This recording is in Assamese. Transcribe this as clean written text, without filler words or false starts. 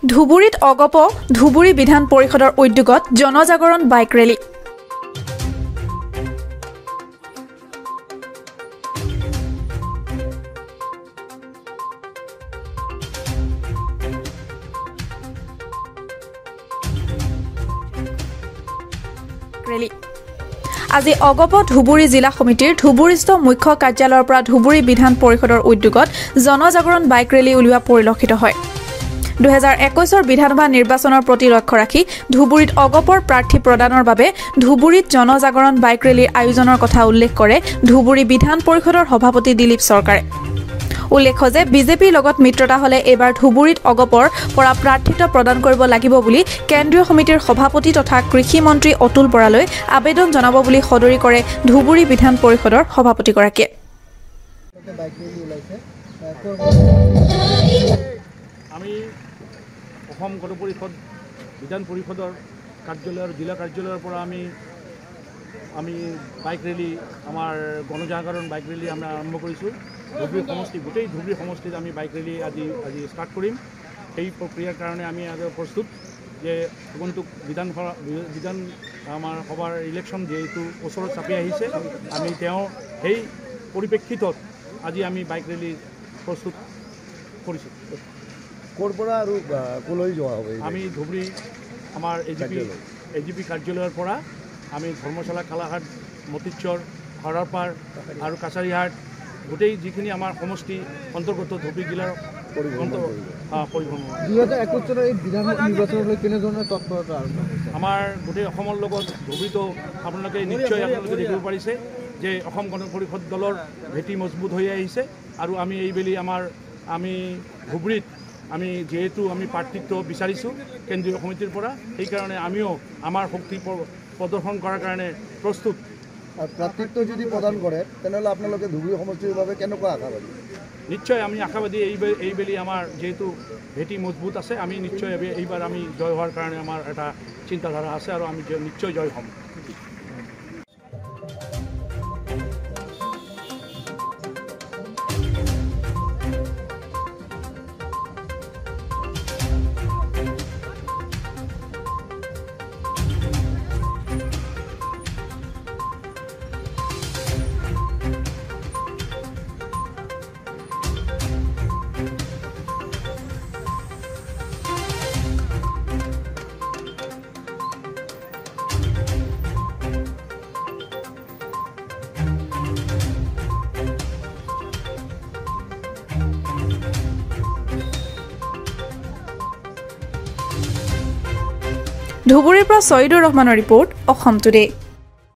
ধুবুৰীত অগপ ধুবুৰী বিধান পৰিষদৰ উদ্যোগত জনজাগৰণ বাইক ৰেলী। আজি অগপ ধুবুৰী জিলা সমিতিৰ ধুবুৰীস্থ মুখ্য কাৰ্যালয়ৰ পৰা ধুবুৰী বিধান পৰিষদৰ উদ্যোগত জনজাগৰণ বাইক ৰেলী উলিওৱা পৰিলক্ষিত হয়। 2021 বিধানসভা নিৰ্বাচনৰ প্ৰতি লক্ষ্য ৰাখি ধুবুৰীত অগপৰ প্ৰাৰ্থী প্ৰদানৰ বাবে ধুবুৰীত জনজাগৰণ বাইক ৰেলীৰ আয়োজনৰ কথা উল্লেখ কৰে ধুবুৰী বিধান পৰিষদৰ সভাপতি দিলীপ চৰকাৰে। উল্লেখ্য যে বিজেপিৰ লগত মিত্ৰতা হলে এইবাৰ ধুবুৰীত অগপৰ পৰা প্ৰাৰ্থিত্ব প্ৰদান কৰিব লাগিব বুলি কেন্দ্ৰীয় সমিতিৰ সভাপতি তথা কৃষি মন্ত্ৰী অতুল বৰালৈ আবেদন জনাব বুলি সদৰি কৰে ধুবুৰী বিধান পৰিষদৰ সভাপতিগৰাকীয়ে। আমি অসম গণ পৰিষদ বিধান পৰিষদৰ কাৰ্যালয়ৰ জিলা কাৰ্যালয়ৰ পৰা আমি বাইক ৰেলী আমাৰ গণজাগৰণ বাইক ৰেলী আমৰা আৰম্ভ কৰিছোঁ। ধুবুৰী সমষ্টি গোটেই ধুবুৰী সমষ্টিত আমি বাইক ৰেলী আজি ষ্টাৰ্ট কৰিম। সেই প্ৰক্ৰিয়াৰ কাৰণে আমি আজি প্ৰস্তুত যে আগন্তুক বিধান আমাৰ সভাৰ ইলেকশ্যন যেহেতু ওচৰত চাপি আহিছে, আমি সেই পৰিপ্ৰেক্ষিতত আজি আমি বাইক ৰেলী প্ৰস্তুত কৰিছোঁ। ক'ৰ পৰা আৰু ক'লৈ যোৱা হ'ব? আমি ধুবুৰী আমাৰ এজিপি কাৰ্যালয়ৰ পৰা আমি ধৰ্মশালা কালাহাট মতিচৰ হৰৰপাৰ আৰু কাছাৰীহাট গোটেই যিখিনি আমাৰ সমষ্টি অন্তৰ্গত ধুবুৰী জিলাৰ পৰিভ্ৰমণ। 2021 চনৰ এই বিধানসভা নিৰ্বাচনলৈ কেনেধৰণৰ তৎপৰতা আমাৰ গোটেই অসমৰ লগত ধুবুৰীতো আপোনালোকে নিশ্চয় দেখিব পাৰিছে যে অসম গণ পৰিষদ দলৰ ভেটি মজবুত হৈ আহিছে আৰু আমি এইবেলি আমি ধুবুৰীত আমি যেহেতু আমি প্ৰাৰ্থিত্ব বিচাৰিছোঁ কেন্দ্ৰীয় সমিতিৰ পৰা, সেইকাৰণে আমিও আমাৰ শক্তি প্ৰদৰ্শন কৰাৰ কাৰণে প্ৰস্তুত। প্ৰাৰ্থিত্ব যদি প্ৰদান কৰে তেনেহ'লে আপোনালোকে ধুবুৰী সমষ্টিৰ বাবে কেনেকুৱা আশাবাদী? নিশ্চয় আমি আশাবাদী এইবেলি আমাৰ যেহেতু ভেটি মজবুত আছে, আমি নিশ্চয় এইবাৰ আমি জয় হোৱাৰ কাৰণে আমাৰ এটা চিন্তাধাৰা আছে আৰু আমি নিশ্চয় জয় হ'ম। ধুবুৰীৰ পৰা ছয়িদুৰ ৰহমানৰ ৰিপৰ্ট, অসম টুডে।